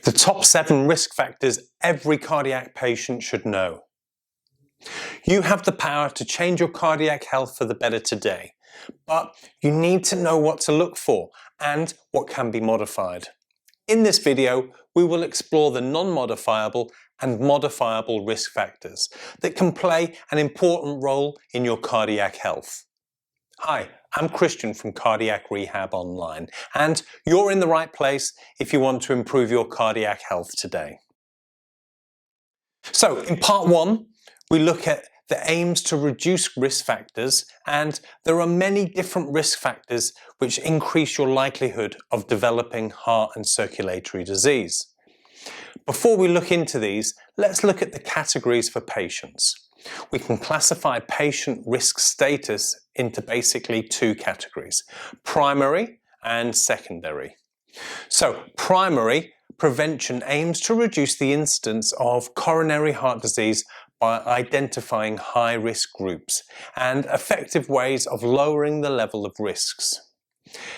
The top 7 risk factors every cardiac patient should know. You have the power to change your cardiac health for the better today, but you need to know what to look for and what can be modified. In this video, we will explore the non-modifiable and modifiable risk factors that can play an important role in your cardiac health. Hi, I'm Christian from Cardiac Rehab Online, and you're in the right place if you want to improve your cardiac health today. So, in part 1, we look at the aims to reduce risk factors, and there are many different risk factors which increase your likelihood of developing heart and circulatory disease. Before we look into these, let's look at the categories for patients. We can classify patient risk status into basically 2 categories, primary and secondary. So, primary prevention aims to reduce the incidence of coronary heart disease by identifying high-risk groups and effective ways of lowering the level of risks.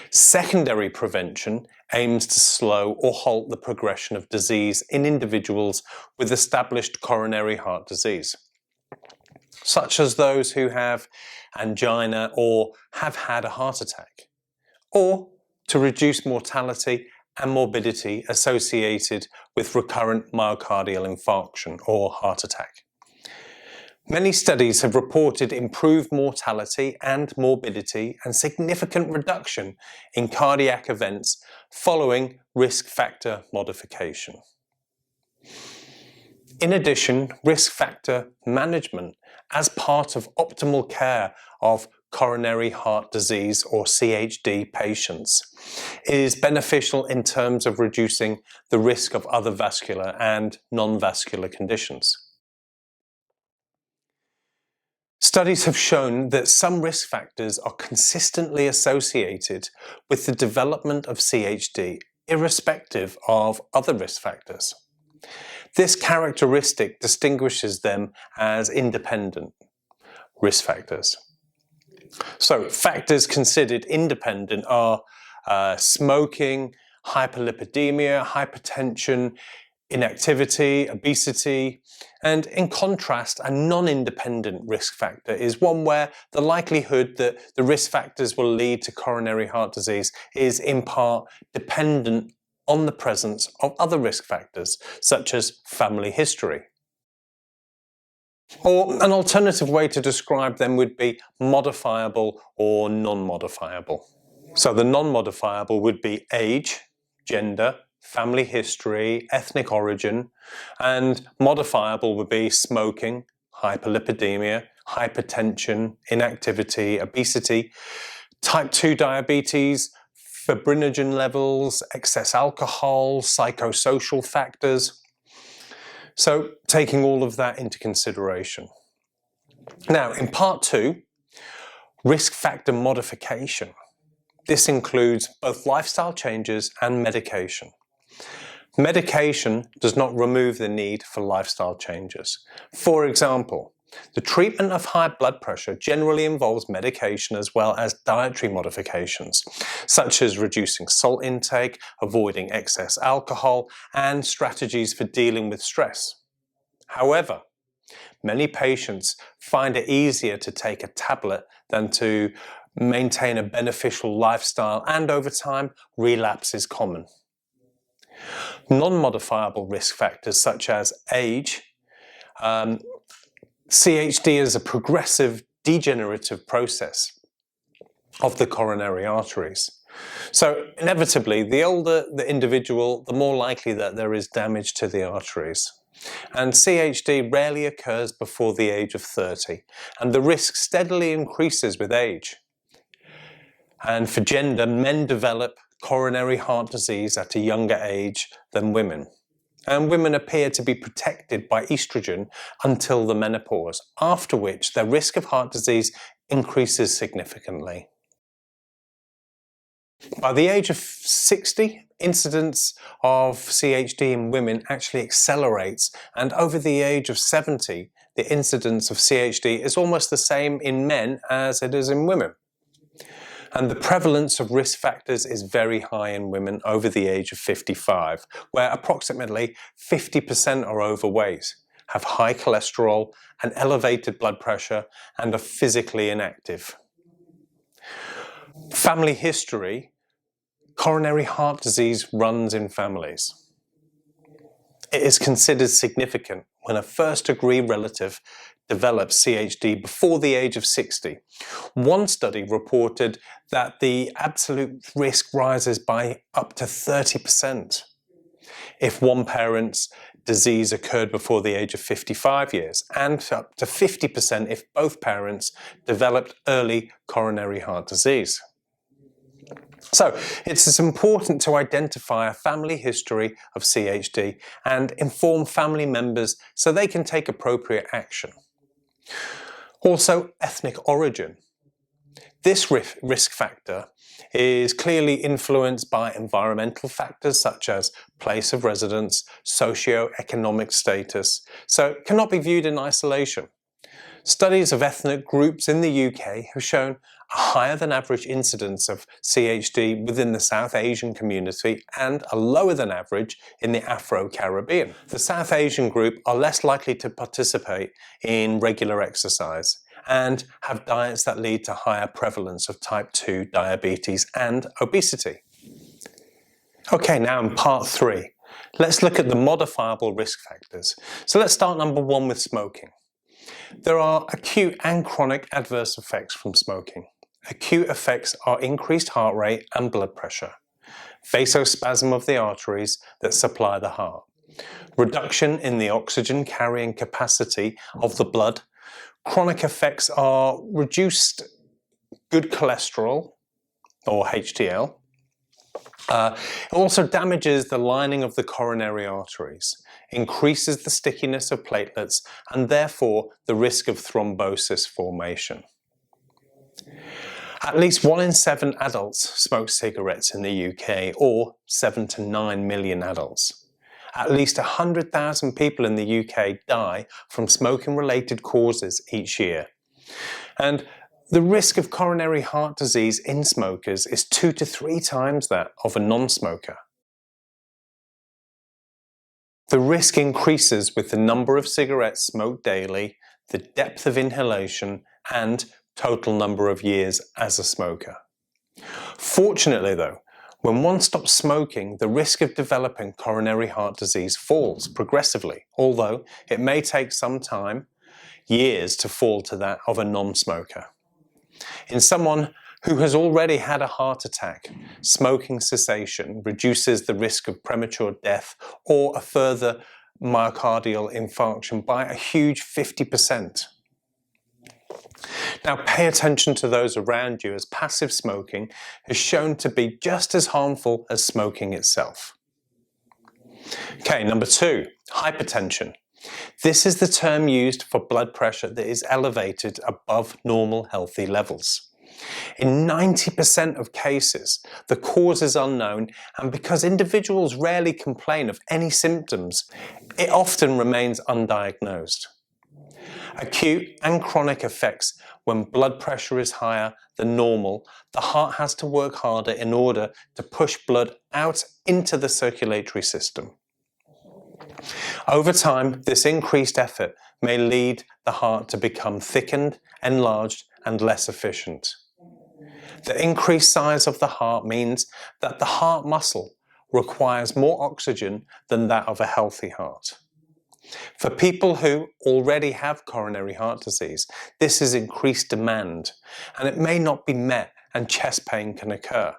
Secondary prevention aims to slow or halt the progression of disease in individuals with established coronary heart disease, such as those who have angina or have had a heart attack, or to reduce mortality and morbidity associated with recurrent myocardial infarction or heart attack. Many studies have reported improved mortality and morbidity and significant reduction in cardiac events following risk factor modification. In addition, risk factor management as part of optimal care of coronary heart disease or CHD patients is beneficial in terms of reducing the risk of other vascular and non-vascular conditions. Studies have shown that some risk factors are consistently associated with the development of CHD, irrespective of other risk factors. This characteristic distinguishes them as independent risk factors. So, factors considered independent are smoking, hyperlipidemia, hypertension, inactivity, obesity, and in contrast, a non-independent risk factor is one where the likelihood that the risk factors will lead to coronary heart disease is in part dependent on the presence of other risk factors, such as family history. Or an alternative way to describe them would be modifiable or non-modifiable. So the non-modifiable would be age, gender, family history, ethnic origin, and modifiable would be smoking, hyperlipidemia, hypertension, inactivity, obesity, type 2 diabetes, fibrinogen levels, excess alcohol, psychosocial factors. So taking all of that into consideration. Now, in part 2, risk factor modification. This includes both lifestyle changes and medication. Medication does not remove the need for lifestyle changes. For example, the treatment of high blood pressure generally involves medication as well as dietary modifications, such as reducing salt intake, avoiding excess alcohol, and strategies for dealing with stress. However, many patients find it easier to take a tablet than to maintain a beneficial lifestyle, and over time, relapse is common. Non-modifiable risk factors such as age, CHD is a progressive degenerative process of the coronary arteries. So inevitably, the older the individual, the more likely that there is damage to the arteries. And CHD rarely occurs before the age of 30, and the risk steadily increases with age. And for gender, men develop coronary heart disease at a younger age than women. And women appear to be protected by estrogen until the menopause, after which their risk of heart disease increases significantly. By the age of 60, incidence of CHD in women actually accelerates, and over the age of 70, the incidence of CHD is almost the same in men as it is in women. And the prevalence of risk factors is very high in women over the age of 55, where approximately 50% are overweight, have high cholesterol and elevated blood pressure, and are physically inactive. Family history: coronary heart disease runs in families. It is considered significant when a first-degree relative develops CHD before the age of 60. One study reported that the absolute risk rises by up to 30% if one parent's disease occurred before the age of 55 years, and up to 50% if both parents developed early coronary heart disease. So it's important to identify a family history of CHD and inform family members so they can take appropriate action. Also, ethnic origin. This risk factor is clearly influenced by environmental factors such as place of residence, socio-economic status, so it cannot be viewed in isolation. Studies of ethnic groups in the UK have shown a higher than average incidence of CHD within the South Asian community and a lower than average in the Afro-Caribbean. The South Asian group are less likely to participate in regular exercise and have diets that lead to higher prevalence of type 2 diabetes and obesity. Okay, now in part 3, let's look at the modifiable risk factors. So let's start number 1 with smoking. There are acute and chronic adverse effects from smoking. Acute effects are increased heart rate and blood pressure, vasospasm of the arteries that supply the heart, reduction in the oxygen carrying capacity of the blood. Chronic effects are reduced good cholesterol, or HDL. It also damages the lining of the coronary arteries, increases the stickiness of platelets, and therefore the risk of thrombosis formation. At least 1 in 7 adults smoke cigarettes in the UK, or 7 to 9 million adults. At least 100,000 people in the UK die from smoking-related causes each year. And the risk of coronary heart disease in smokers is 2 to 3 times that of a non-smoker. The risk increases with the number of cigarettes smoked daily, the depth of inhalation, and total number of years as a smoker. Fortunately though, when one stops smoking, the risk of developing coronary heart disease falls progressively, although it may take some time, years, to fall to that of a non-smoker. In someone who has already had a heart attack, smoking cessation reduces the risk of premature death or a further myocardial infarction by a huge 50%. Now pay attention to those around you, as passive smoking is shown to be just as harmful as smoking itself. Okay, number 2, hypertension. This is the term used for blood pressure that is elevated above normal healthy levels. In 90% of cases, the cause is unknown, and because individuals rarely complain of any symptoms, it often remains undiagnosed. Acute and chronic effects: when blood pressure is higher than normal, the heart has to work harder in order to push blood out into the circulatory system. Over time, this increased effort may lead the heart to become thickened, enlarged, and less efficient. The increased size of the heart means that the heart muscle requires more oxygen than that of a healthy heart. For people who already have coronary heart disease, this is increased demand, and it may not be met, and chest pain can occur.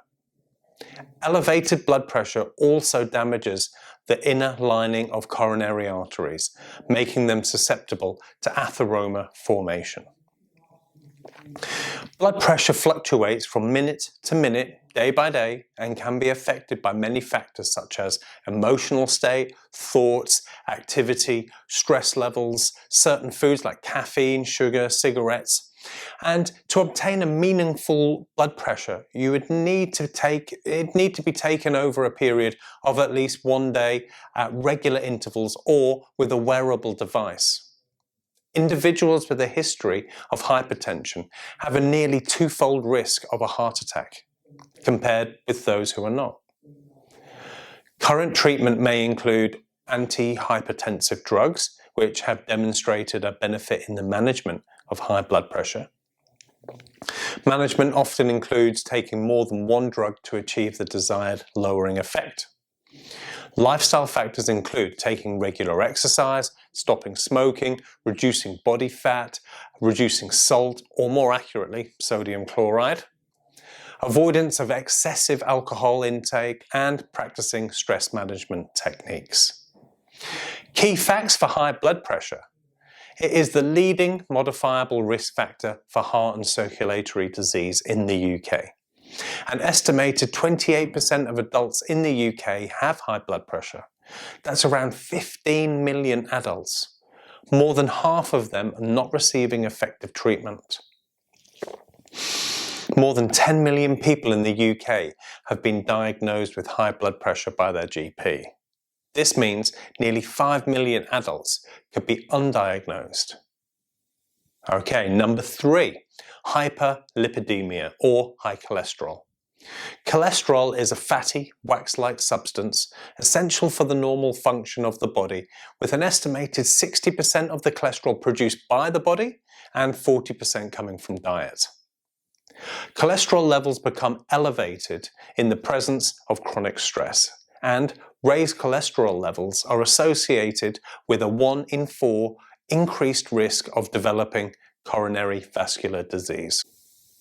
Elevated blood pressure also damages the inner lining of coronary arteries, making them susceptible to atheroma formation. Blood pressure fluctuates from minute to minute, day by day, and can be affected by many factors such as emotional state, thoughts, activity, stress levels, certain foods like caffeine, sugar, cigarettes. And to obtain a meaningful blood pressure, you would need to be taken over a period of at least 1 day at regular intervals or with a wearable device. individuals with a history of hypertension have a nearly twofold risk of a heart attack compared with those who are not. Current treatment may include antihypertensive drugs, which have demonstrated a benefit in the management of high blood pressure. Management often includes taking more than one drug to achieve the desired lowering effect. Lifestyle factors include taking regular exercise, stopping smoking, reducing body fat, reducing salt, or more accurately, sodium chloride, avoidance of excessive alcohol intake, and practicing stress management techniques. Key facts for high blood pressure. It is the leading modifiable risk factor for heart and circulatory disease in the UK. An estimated 28% of adults in the UK have high blood pressure. That's around 15 million adults. More than half of them are not receiving effective treatment. More than 10 million people in the UK have been diagnosed with high blood pressure by their GP. This means nearly 5 million adults could be undiagnosed. Okay, number 3, hyperlipidemia or high cholesterol. Cholesterol is a fatty, wax-like substance essential for the normal function of the body, with an estimated 60% of the cholesterol produced by the body and 40% coming from diet. Cholesterol levels become elevated in the presence of chronic stress, and raised cholesterol levels are associated with a 1 in 4 increased risk of developing coronary vascular disease.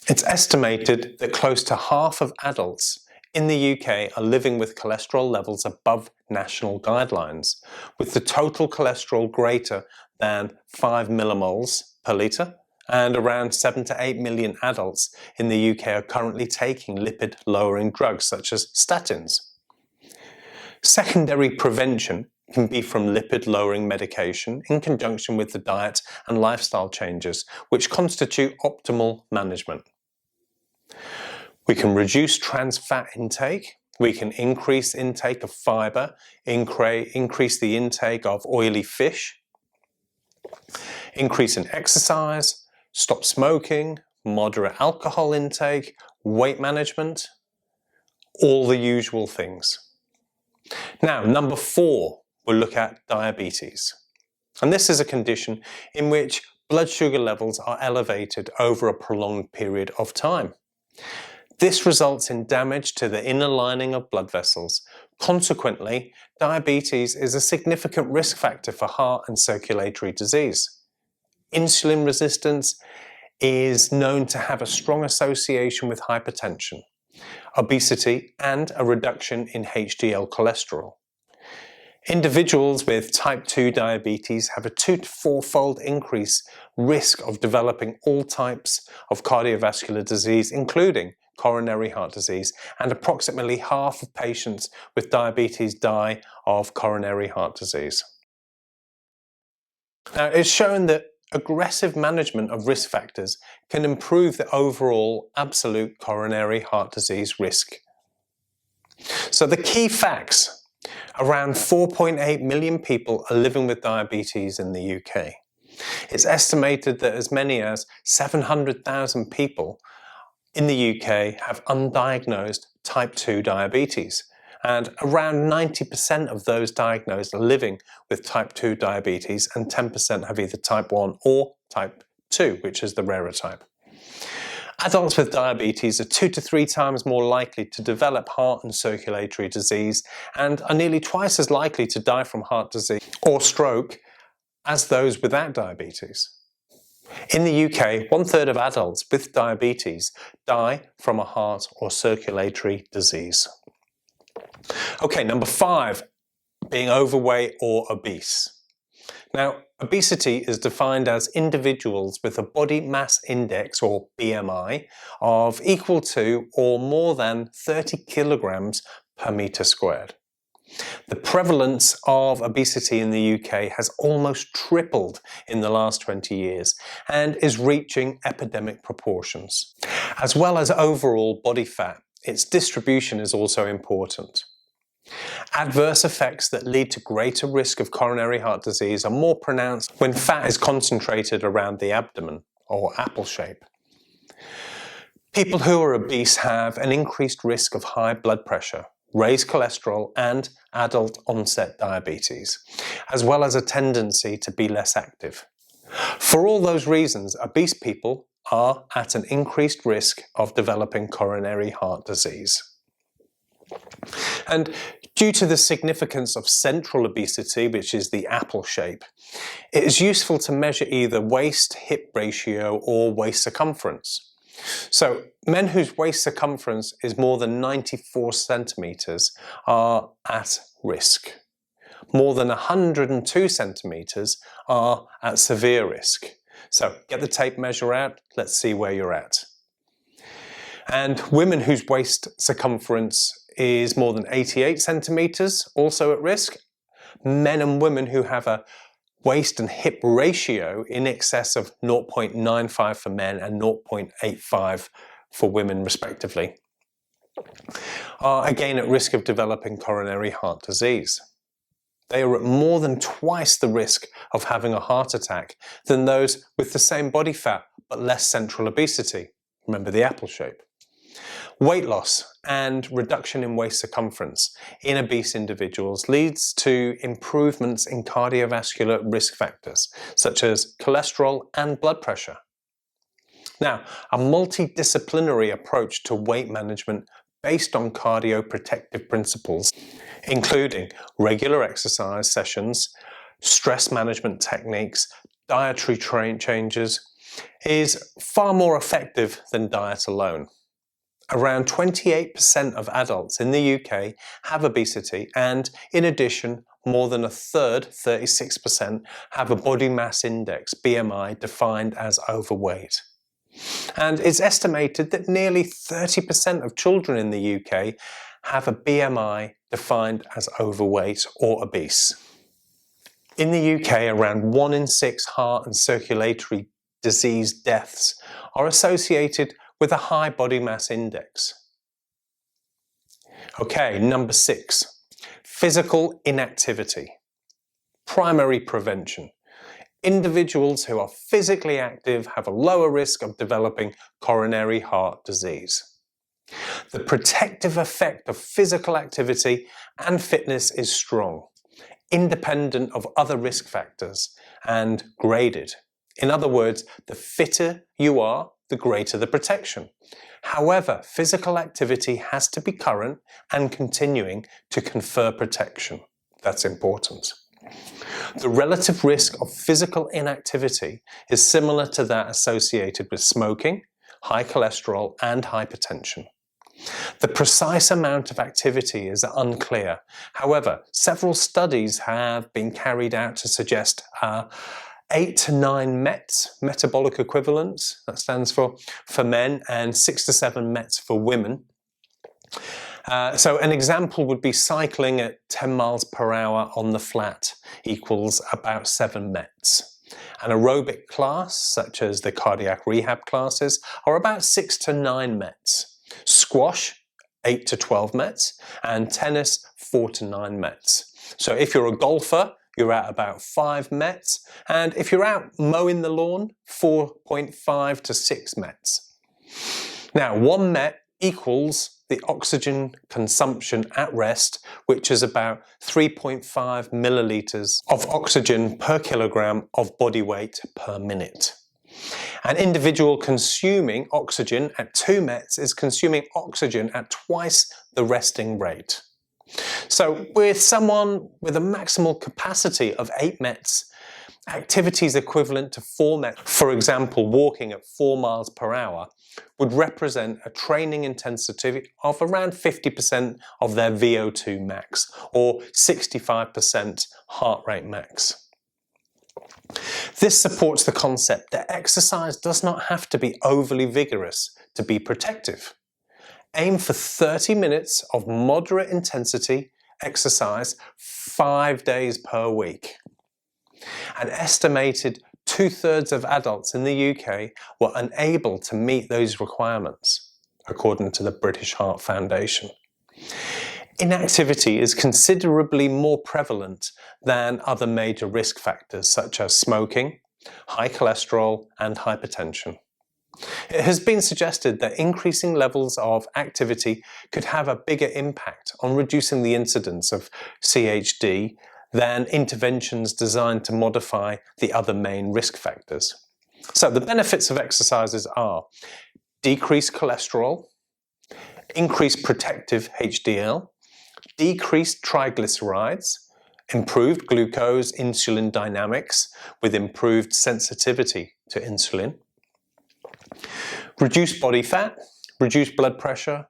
It's estimated that close to half of adults in the UK are living with cholesterol levels above national guidelines, with the total cholesterol greater than 5 millimoles per litre, and around 7 to 8 million adults in the UK are currently taking lipid-lowering drugs such as statins. Secondary prevention can be from lipid-lowering medication in conjunction with the diet and lifestyle changes, which constitute optimal management. We can reduce trans fat intake, we can increase intake of fibre, increase the intake of oily fish, increase in exercise, stop smoking, moderate alcohol intake, weight management, all the usual things. Now, number 4, we'll look at diabetes. And this is a condition in which blood sugar levels are elevated over a prolonged period of time. This results in damage to the inner lining of blood vessels. Consequently, diabetes is a significant risk factor for heart and circulatory disease. Insulin resistance is known to have a strong association with hypertension, obesity, and a reduction in HDL cholesterol. Individuals with type 2 diabetes have a 2 to 4-fold increase risk of developing all types of cardiovascular disease, including coronary heart disease, and approximately half of patients with diabetes die of coronary heart disease. Now, it's shown that aggressive management of risk factors can improve the overall absolute coronary heart disease risk. So the key facts: around 4.8 million people are living with diabetes in the UK. It's estimated that as many as 700,000 people in the UK have undiagnosed type 2 diabetes, and around 90% of those diagnosed are living with type 2 diabetes, and 10% have either type 1 or type 2, which is the rarer type. Adults with diabetes are 2 to 3 times more likely to develop heart and circulatory disease, and are nearly twice as likely to die from heart disease or stroke as those without diabetes. In the UK, 1/3 of adults with diabetes die from a heart or circulatory disease. Okay, number 5, being overweight or obese. Now, obesity is defined as individuals with a body mass index, or BMI, of equal to or more than 30 kilograms per metre squared. The prevalence of obesity in the UK has almost tripled in the last 20 years and is reaching epidemic proportions. As well as overall body fat, its distribution is also important. Adverse effects that lead to greater risk of coronary heart disease are more pronounced when fat is concentrated around the abdomen, or apple shape. People who are obese have an increased risk of high blood pressure, raised cholesterol, and adult onset diabetes, as well as a tendency to be less active. For all those reasons, obese people are at an increased risk of developing coronary heart disease. And due to the significance of central obesity, which is the apple shape, it is useful to measure either waist-hip ratio or waist circumference. So men whose waist circumference is more than 94 centimeters are at risk. More than 102 centimeters are at severe risk. So get the tape measure out, let's see where you're at. And women whose waist circumference is more than 88 centimeters, also at risk. Men and women who have a waist and hip ratio in excess of 0.95 for men and 0.85 for women respectively, are again at risk of developing coronary heart disease. They are at more than twice the risk of having a heart attack than those with the same body fat but less central obesity. Remember the apple shape. Weight loss and reduction in waist circumference in obese individuals leads to improvements in cardiovascular risk factors such as cholesterol and blood pressure. Now, a multidisciplinary approach to weight management based on cardioprotective principles, including regular exercise sessions, stress management techniques, dietary changes, is far more effective than diet alone. Around 28% of adults in the UK have obesity, and in addition, more than a third, 36%, have a body mass index, BMI, defined as overweight. And it's estimated that nearly 30% of children in the UK have a BMI defined as overweight or obese. In the UK, around 1 in 6 heart and circulatory disease deaths are associated with a high body mass index. Okay, number 6, physical inactivity. Primary prevention. Individuals who are physically active have a lower risk of developing coronary heart disease. The protective effect of physical activity and fitness is strong, independent of other risk factors, and graded. In other words, the fitter you are, the greater the protection. However, physical activity has to be current and continuing to confer protection. That's important. The relative risk of physical inactivity is similar to that associated with smoking, high cholesterol, and hypertension. The precise amount of activity is unclear. However, several studies have been carried out to suggest 8 to 9 METs, metabolic equivalents, that stands for men, and 6 to 7 METs for women. So an example would be cycling at 10 miles per hour on the flat equals about 7 METs. An aerobic class, such as the cardiac rehab classes, are about 6 to 9 METs. Squash, 8 to 12 METs, and tennis, 4 to 9 METs. So if you're a golfer, you're at about 5 METs, and if you're out mowing the lawn, 4.5 to 6 METs. Now, 1 MET equals the oxygen consumption at rest, which is about 3.5 milliliters of oxygen per kilogram of body weight per minute. An individual consuming oxygen at 2 METs is consuming oxygen at twice the resting rate. So with someone with a maximal capacity of 8 METs, activities equivalent to 4 METs, for example walking at 4 miles per hour, would represent a training intensity of around 50% of their VO2 max, or 65% heart rate max. This supports the concept that exercise does not have to be overly vigorous to be protective. Aim for 30 minutes of moderate intensity exercise 5 days per week. An estimated 2/3 of adults in the UK were unable to meet those requirements, according to the British Heart Foundation. Inactivity is considerably more prevalent than other major risk factors such as smoking, high cholesterol and hypertension. It has been suggested that increasing levels of activity could have a bigger impact on reducing the incidence of CHD than interventions designed to modify the other main risk factors. So the benefits of exercises are decreased cholesterol, increased protective HDL, decreased triglycerides, improved glucose insulin dynamics with improved sensitivity to insulin, reduced body fat, reduced blood pressure,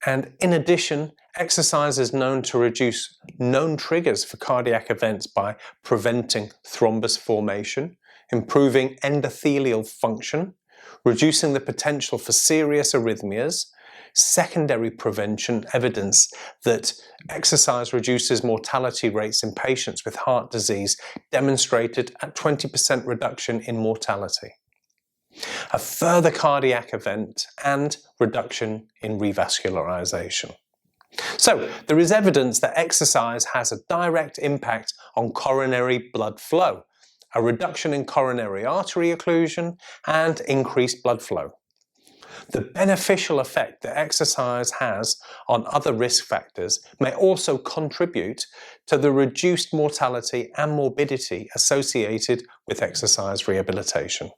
and in addition, exercise is known to reduce known triggers for cardiac events by preventing thrombus formation, improving endothelial function, reducing the potential for serious arrhythmias, secondary prevention evidence that exercise reduces mortality rates in patients with heart disease demonstrated at 20% reduction in mortality, a further cardiac event and reduction in revascularization. So there is evidence that exercise has a direct impact on coronary blood flow, a reduction in coronary artery occlusion and increased blood flow. The beneficial effect that exercise has on other risk factors may also contribute to the reduced mortality and morbidity associated with exercise rehabilitation.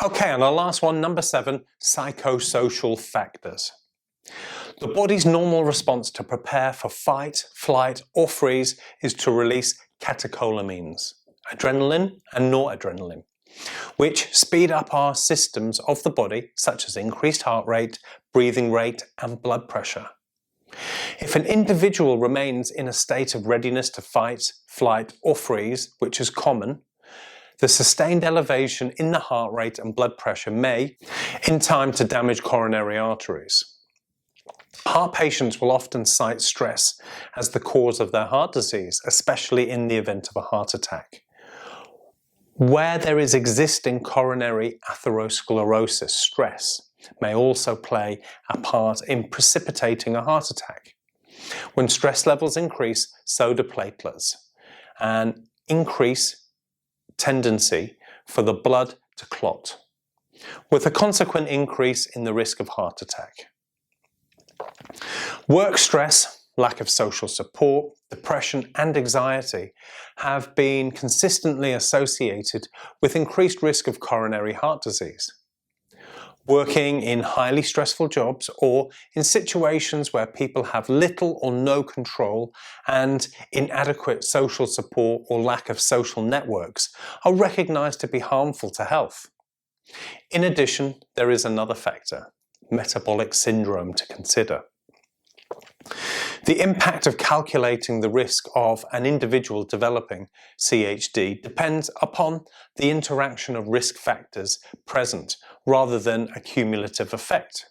Okay, and our last one, number 7, psychosocial factors. The body's normal response to prepare for fight, flight, or freeze is to release catecholamines, adrenaline and noradrenaline, which speed up our systems of the body, such as increased heart rate, breathing rate, and blood pressure. If an individual remains in a state of readiness to fight, flight, or freeze, which is common, the sustained elevation in the heart rate and blood pressure may, in time, to damage coronary arteries. Heart patients will often cite stress as the cause of their heart disease, especially in the event of a heart attack. Where there is existing coronary atherosclerosis, stress may also play a part in precipitating a heart attack. When stress levels increase, so do platelets, and increase tendency for the blood to clot, with a consequent increase in the risk of heart attack. Work stress, lack of social support, depression and anxiety have been consistently associated with increased risk of coronary heart disease. Working in highly stressful jobs or in situations where people have little or no control and inadequate social support or lack of social networks are recognized to be harmful to health. In addition, there is another factor, metabolic syndrome, to consider. The impact of calculating the risk of an individual developing CHD depends upon the interaction of risk factors present rather than a cumulative effect.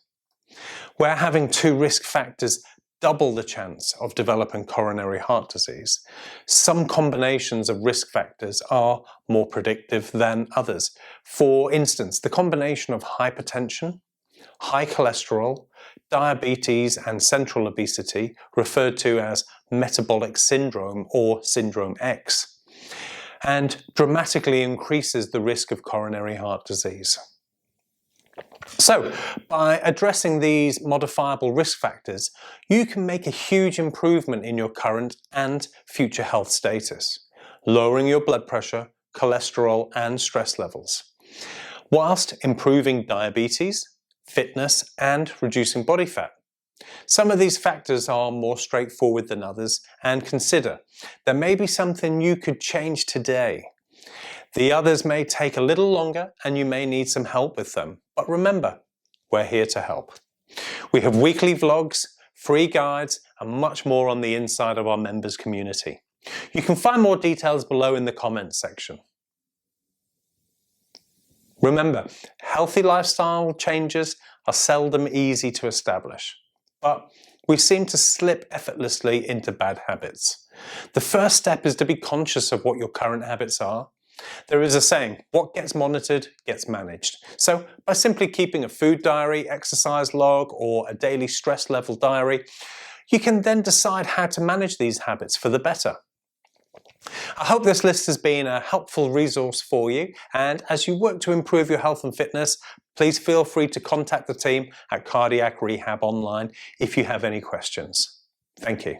Where having 2 risk factors double the chance of developing coronary heart disease, some combinations of risk factors are more predictive than others. For instance, the combination of hypertension, high cholesterol, diabetes and central obesity, referred to as metabolic syndrome or syndrome X, and dramatically increases the risk of coronary heart disease. So, by addressing these modifiable risk factors, you can make a huge improvement in your current and future health status, lowering your blood pressure, cholesterol and stress levels, whilst improving diabetes, fitness and reducing body fat. Some of these factors are more straightforward than others, and consider there may be something you could change today. The others may take a little longer and you may need some help with them, but remember, we're here to help. We have weekly vlogs, free guides and much more on the inside of our members community. You can find more details below in the comments section. Remember, healthy lifestyle changes are seldom easy to establish, but we seem to slip effortlessly into bad habits. The first step is to be conscious of what your current habits are. There is a saying, what gets monitored gets managed. So by simply keeping a food diary, exercise log, or a daily stress level diary, You can then decide how to manage these habits for the better. I hope this list has been a helpful resource for you, and as you work to improve your health and fitness, please feel free to contact the team at Cardiac Rehab Online if you have any questions. Thank you.